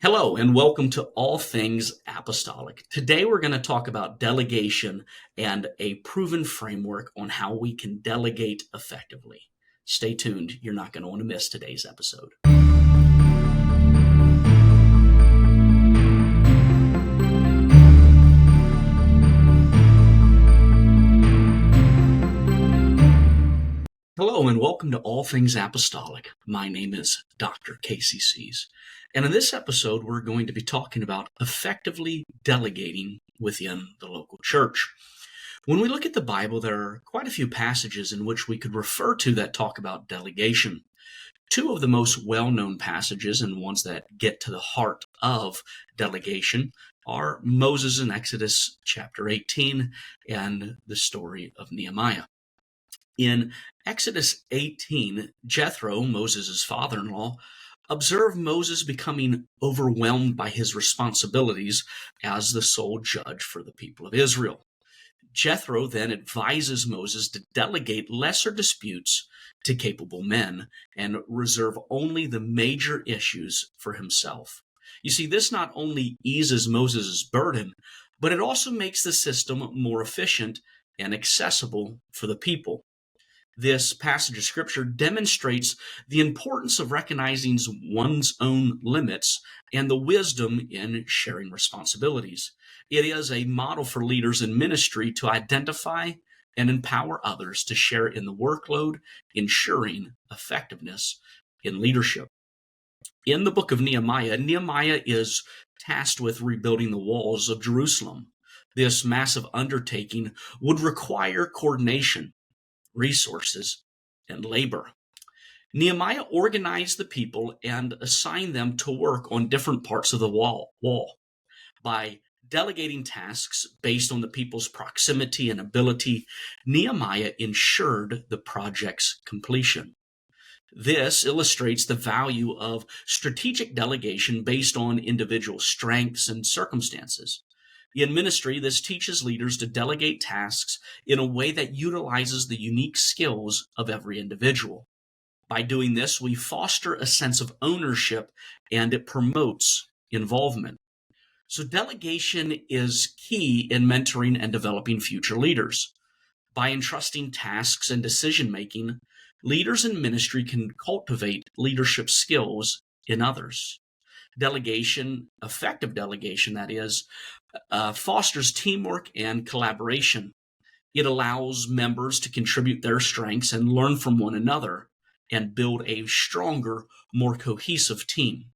Hello, and welcome to All Things Apostolic. Today we're going to talk about delegation and a proven framework on how we can delegate effectively. Stay tuned. You're not going to want to miss today's episode. Hello, and welcome to All Things Apostolic. My name is Dr. Kasey Sees. And in this episode, we're going to be talking about effectively delegating within the local church. When we look at the Bible, there are quite a few passages in which we could refer to that talk about delegation. Two of the most well-known passages and ones that get to the heart of delegation are Moses in Exodus chapter 18 and the story of Nehemiah. In Exodus 18, Jethro, Moses' father-in-law, observed Moses becoming overwhelmed by his responsibilities as the sole judge for the people of Israel. Jethro then advises Moses to delegate lesser disputes to capable men and reserve only the major issues for himself. You see, this not only eases Moses' burden, but it also makes the system more efficient and accessible for the people. This passage of Scripture demonstrates the importance of recognizing one's own limits and the wisdom in sharing responsibilities. It is a model for leaders in ministry to identify and empower others to share in the workload, ensuring effectiveness in leadership. In the book of Nehemiah, Nehemiah is tasked with rebuilding the walls of Jerusalem. This massive undertaking would require coordination, resources, and labor. Nehemiah organized the people and assigned them to work on different parts of the wall. By delegating tasks based on the people's proximity and ability, Nehemiah ensured the project's completion. This illustrates the value of strategic delegation based on individual strengths and circumstances. In ministry, this teaches leaders to delegate tasks in a way that utilizes the unique skills of every individual. By doing this, we foster a sense of ownership and it promotes involvement. So delegation is key in mentoring and developing future leaders. By entrusting tasks and decision-making, leaders in ministry can cultivate leadership skills in others. Delegation, effective delegation, that is, fosters teamwork and collaboration. It allows members to contribute their strengths and learn from one another and build a stronger, more cohesive team.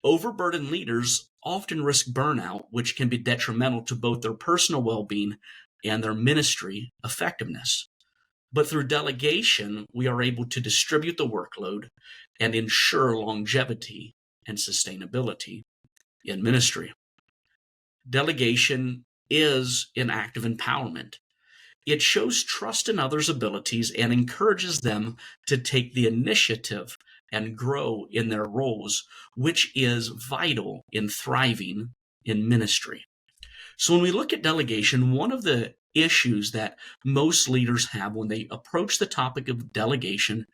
Overburdened leaders often risk burnout, which can be detrimental to both their personal well-being and their ministry effectiveness. But through delegation, we are able to distribute the workload and ensure longevity and sustainability in ministry. Delegation is an act of empowerment. It shows trust in others' abilities and encourages them to take the initiative and grow in their roles, which is vital in thriving in ministry. So when we look at delegation, one of the issues that most leaders have when they approach the topic of delegation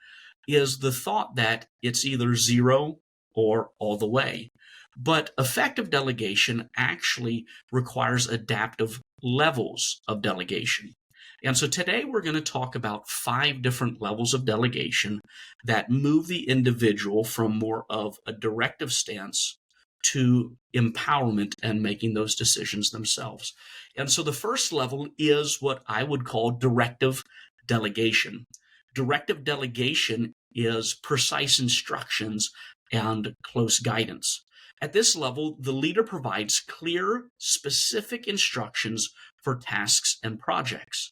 is the thought that it's either zero or all the way. But effective delegation actually requires adaptive levels of delegation. And so today we're going to talk about 5 different levels of delegation that move the individual from more of a directive stance to empowerment and making those decisions themselves. And so the first level is what I would call directive delegation. Directive delegation is precise instructions and close guidance. At this level, the leader provides clear, specific instructions for tasks and projects.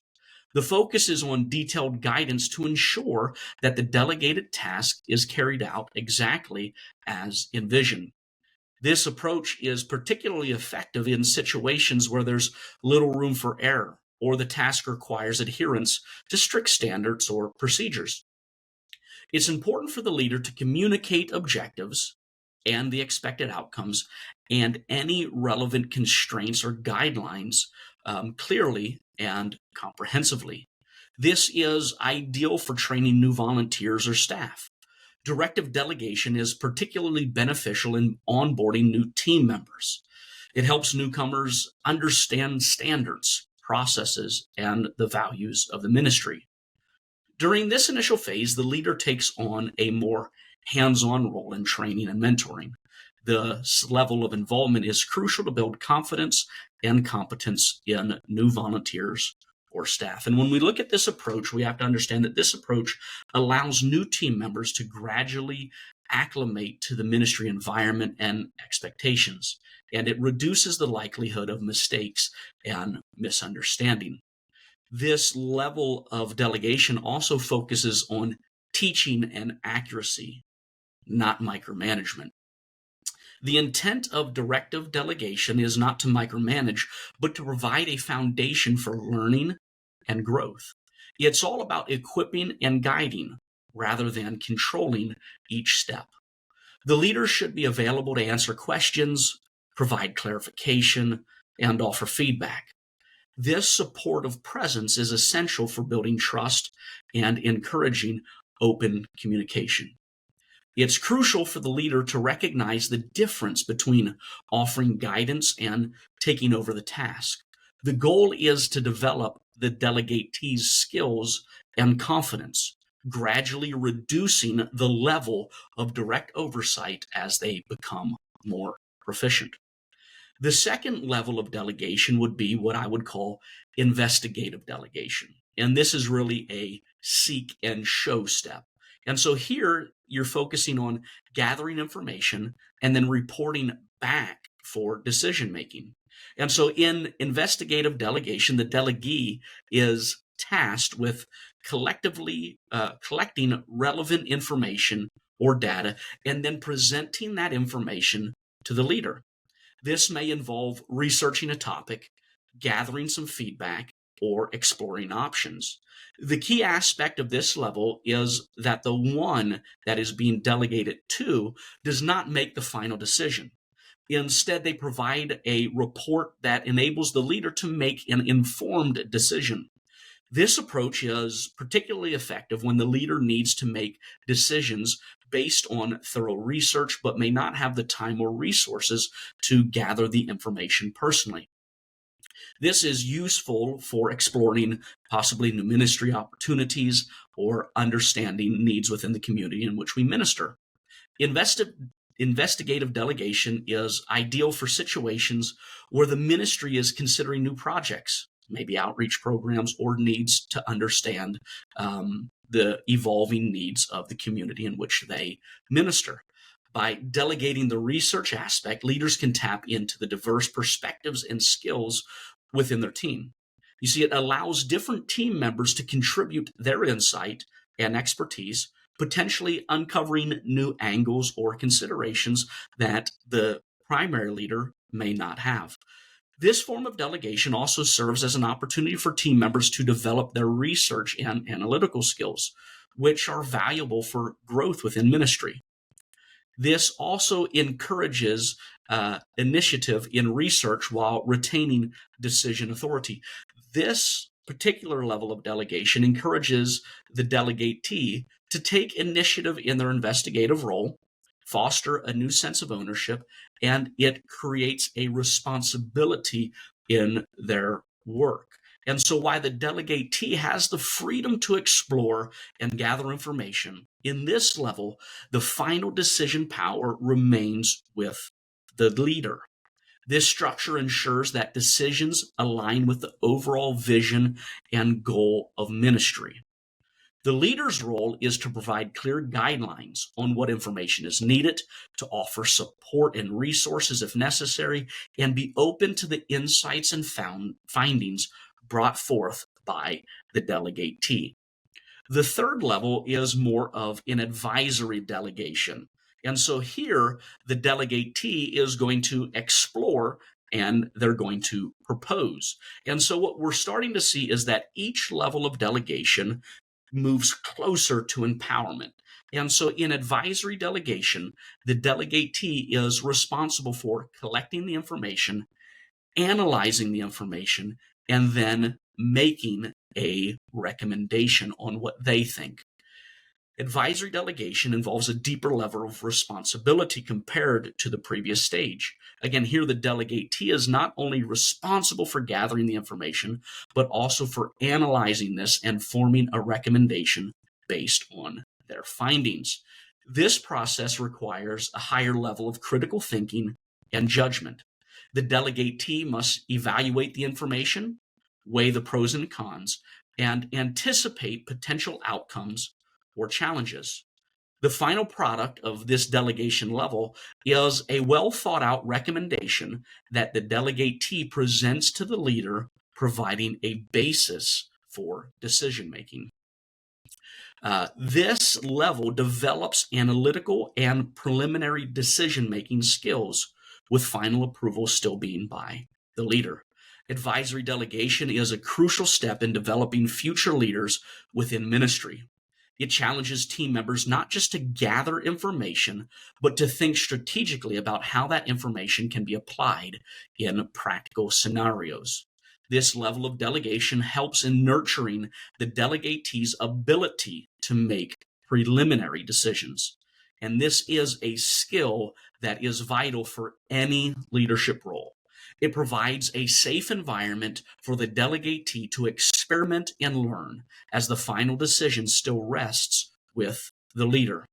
The focus is on detailed guidance to ensure that the delegated task is carried out exactly as envisioned. This approach is particularly effective in situations where there's little room for error or the task requires adherence to strict standards or procedures. It's important for the leader to communicate objectives and the expected outcomes and any relevant constraints or guidelines clearly and comprehensively. This is ideal for training new volunteers or staff. Directive delegation is particularly beneficial in onboarding new team members. It helps newcomers understand standards, processes, and the values of the ministry. During this initial phase, the leader takes on a more hands-on role in training and mentoring. This level of involvement is crucial to build confidence and competence in new volunteers or staff. And when we look at this approach, we have to understand that this approach allows new team members to gradually acclimate to the ministry environment and expectations, and it reduces the likelihood of mistakes and misunderstanding. This level of delegation also focuses on teaching and accuracy, not micromanagement. The intent of directive delegation is not to micromanage, but to provide a foundation for learning and growth. It's all about equipping and guiding rather than controlling each step. The leader should be available to answer questions, provide clarification, and offer feedback. This supportive presence is essential for building trust and encouraging open communication. It's crucial for the leader to recognize the difference between offering guidance and taking over the task. The goal is to develop the delegatee's skills and confidence, gradually reducing the level of direct oversight as they become more proficient. The second level of delegation would be what I would call investigative delegation. And this is really a seek and show step. And so here you're focusing on gathering information and then reporting back for decision making. And so in investigative delegation, the delegee is tasked with collectively collecting relevant information or data and then presenting that information to the leader. This may involve researching a topic, gathering some feedback, or exploring options. The key aspect of this level is that the one that is being delegated to does not make the final decision. Instead, they provide a report that enables the leader to make an informed decision. This approach is particularly effective when the leader needs to make decisions based on thorough research, but may not have the time or resources to gather the information personally. This is useful for exploring possibly new ministry opportunities or understanding needs within the community in which we minister. Investigative delegation is ideal for situations where the ministry is considering new projects, maybe outreach programs, or needs to understand the evolving needs of the community in which they minister. By delegating the research aspect, leaders can tap into the diverse perspectives and skills within their team. You see, it allows different team members to contribute their insight and expertise, potentially uncovering new angles or considerations that the primary leader may not have. This form of delegation also serves as an opportunity for team members to develop their research and analytical skills, which are valuable for growth within ministry. This also encourages initiative in research while retaining decision authority. This particular level of delegation encourages the delegatee to take initiative in their investigative role, foster a new sense of ownership, and it creates a responsibility in their work. And so while the delegatee has the freedom to explore and gather information, in this level, the final decision power remains with the leader. This structure ensures that decisions align with the overall vision and goal of ministry. The leader's role is to provide clear guidelines on what information is needed, to offer support and resources if necessary, and be open to the insights and findings brought forth by the delegatee. The third level is more of an advisory delegation. And so here, the delegatee is going to explore and they're going to propose. And so what we're starting to see is that each level of delegation moves closer to empowerment. And so in advisory delegation, the delegatee is responsible for collecting the information, analyzing the information, and then making a recommendation on what they think. Advisory delegation involves a deeper level of responsibility compared to the previous stage. Again, here the delegatee is not only responsible for gathering the information, but also for analyzing this and forming a recommendation based on their findings. This process requires a higher level of critical thinking and judgment. The delegatee must evaluate the information, weigh the pros and cons, and anticipate potential outcomes or challenges. The final product of this delegation level is a well thought out recommendation that the delegatee presents to the leader, providing a basis for decision making. This level develops analytical and preliminary decision making skills, with final approval still being by the leader. Advisory delegation is a crucial step in developing future leaders within ministry. It challenges team members not just to gather information, but to think strategically about how that information can be applied in practical scenarios. This level of delegation helps in nurturing the delegatee's ability to make preliminary decisions. And this is a skill that is vital for any leadership role. It provides a safe environment for the delegatee to experiment and learn, as the final decision still rests with the leader.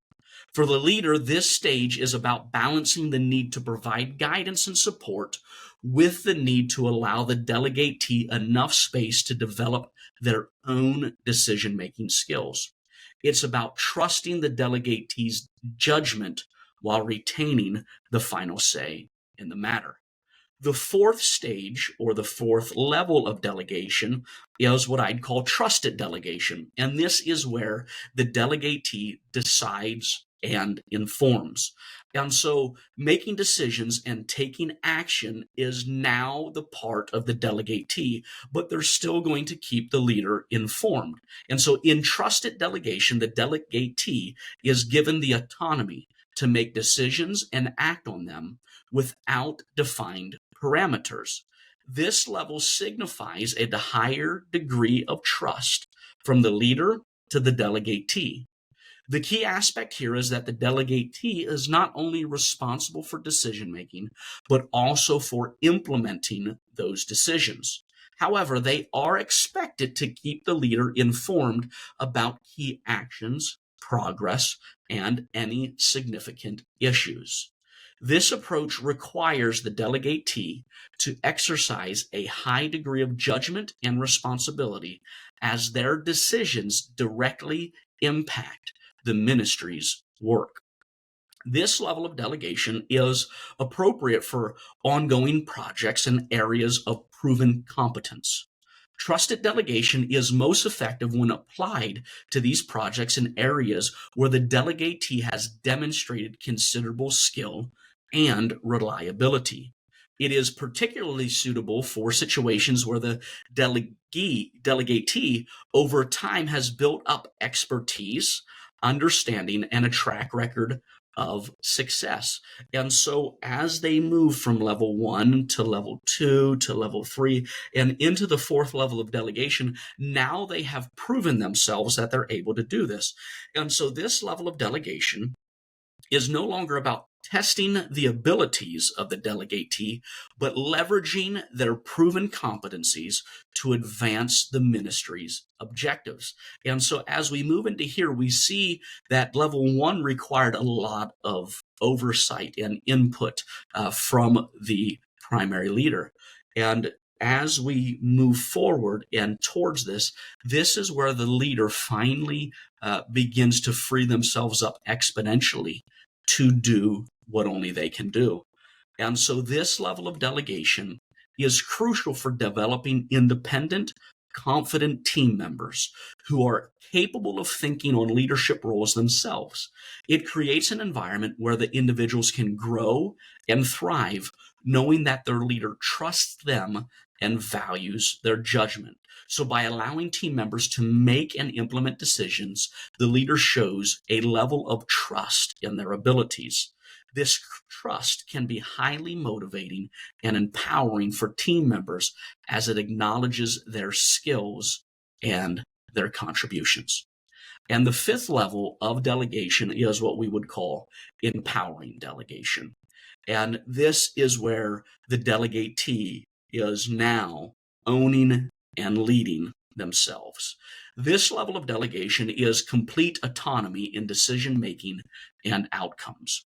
For the leader, this stage is about balancing the need to provide guidance and support with the need to allow the delegatee enough space to develop their own decision-making skills. It's about trusting the delegatee's judgment while retaining the final say in the matter. The fourth stage, or the fourth level of delegation, is what I'd call trusted delegation. And this is where the delegatee decides and informs. And so making decisions and taking action is now the part of the delegatee, but they're still going to keep the leader informed. And so in trusted delegation, the delegatee is given the autonomy to make decisions and act on them without defined parameters. This level signifies a higher degree of trust from the leader to the delegatee. The key aspect here is that the delegatee is not only responsible for decision making, but also for implementing those decisions. However, they are expected to keep the leader informed about key actions, progress, and any significant issues. This approach requires the delegatee to exercise a high degree of judgment and responsibility, as their decisions directly impact the ministry's work. This level of delegation is appropriate for ongoing projects and areas of proven competence. Trusted delegation is most effective when applied to these projects in areas where the delegatee has demonstrated considerable skill and reliability. It is particularly suitable for situations where the delegatee over time has built up expertise, understanding, and a track record of success. And so as they move from level 1 to level 2 to level 3 and into the fourth level of delegation, now they have proven themselves that they're able to do this. And so this level of delegation is no longer about testing the abilities of the delegatee, but leveraging their proven competencies to advance the ministry's objectives. And so as we move into here, we see that level 1 required a lot of oversight and input from the primary leader. And as we move forward and towards this is where the leader finally begins to free themselves up exponentially to do what only they can do. And so this level of delegation is crucial for developing independent, confident team members who are capable of thinking on leadership roles themselves. It creates an environment where the individuals can grow and thrive, knowing that their leader trusts them and values their judgment. So by allowing team members to make and implement decisions, the leader shows a level of trust in their abilities. This trust can be highly motivating and empowering for team members as it acknowledges their skills and their contributions. And the fifth level of delegation is what we would call empowering delegation. And this is where the delegatee is now owning and leading themselves. This level of delegation is complete autonomy in decision making and outcomes.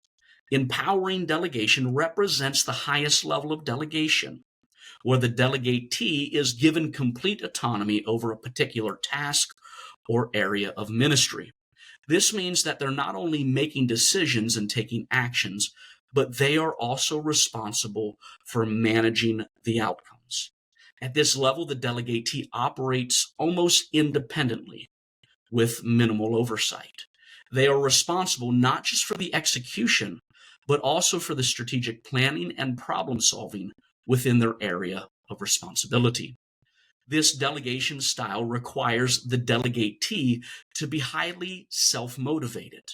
Empowering delegation represents the highest level of delegation, where the delegatee is given complete autonomy over a particular task or area of ministry. This means that they're not only making decisions and taking actions, but they are also responsible for managing the outcomes. At this level, the delegatee operates almost independently with minimal oversight. They are responsible not just for the execution, but also for the strategic planning and problem solving within their area of responsibility. This delegation style requires the delegatee to be highly self-motivated.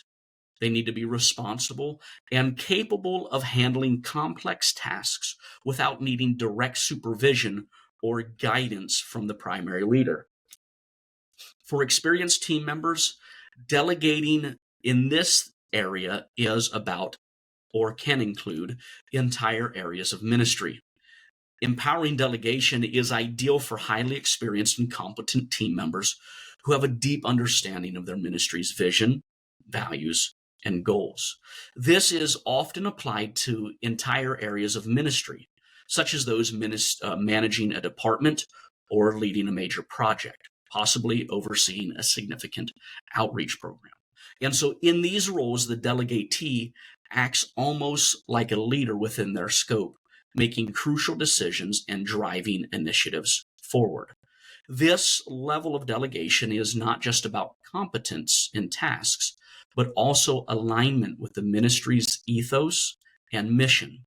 They need to be responsible and capable of handling complex tasks without needing direct supervision or guidance from the primary leader. For experienced team members, delegating in this area is about or can include entire areas of ministry. Empowering delegation is ideal for highly experienced and competent team members who have a deep understanding of their ministry's vision, values, and goals. This is often applied to entire areas of ministry, such as those managing a department or leading a major project, possibly overseeing a significant outreach program. And so in these roles, the delegatee acts almost like a leader within their scope, making crucial decisions and driving initiatives forward. This level of delegation is not just about competence in tasks, but also alignment with the ministry's ethos and mission,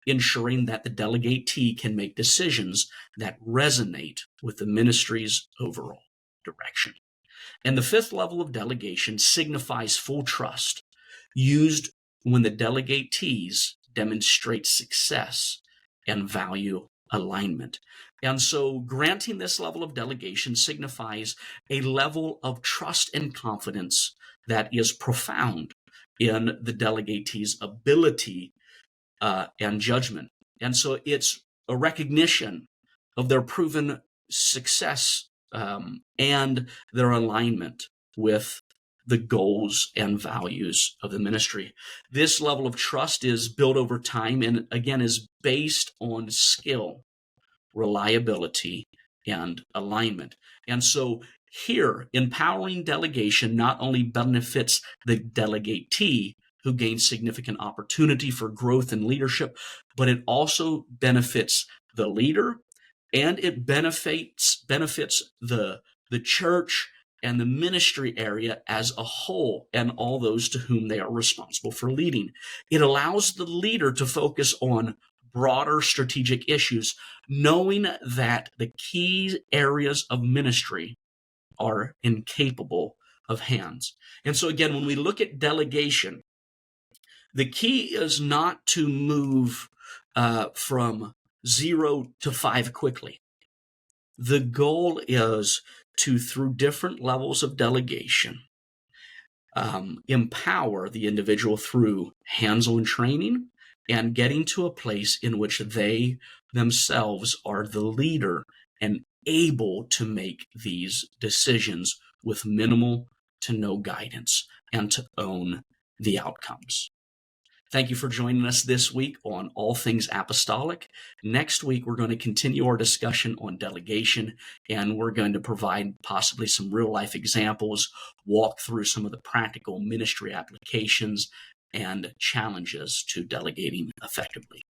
ensuring that the delegatee can make decisions that resonate with the ministry's overall direction. And the fifth level of delegation signifies full trust, used when the delegatees demonstrate success and value alignment. And so granting this level of delegation signifies a level of trust and confidence that is profound in the delegatee's ability and judgment. And so it's a recognition of their proven success and their alignment with the goals and values of the ministry. This level of trust is built over time and again is based on skill, reliability, and alignment. And so here, empowering delegation not only benefits the delegatee who gains significant opportunity for growth and leadership, but it also benefits the leader and it benefits the church and the ministry area as a whole and all those to whom they are responsible for leading. It allows the leader to focus on broader strategic issues, knowing that the key areas of ministry are in capable of hands. And so again, when we look at delegation, the key is not to move from 0 to 5 quickly. The goal is to, through different levels of delegation, empower the individual through hands-on training and getting to a place in which they themselves are the leader and able to make these decisions with minimal to no guidance and to own the outcomes. Thank you for joining us this week on All Things Apostolic. Next week, we're going to continue our discussion on delegation, and we're going to provide possibly some real-life examples, walk through some of the practical ministry applications and challenges to delegating effectively.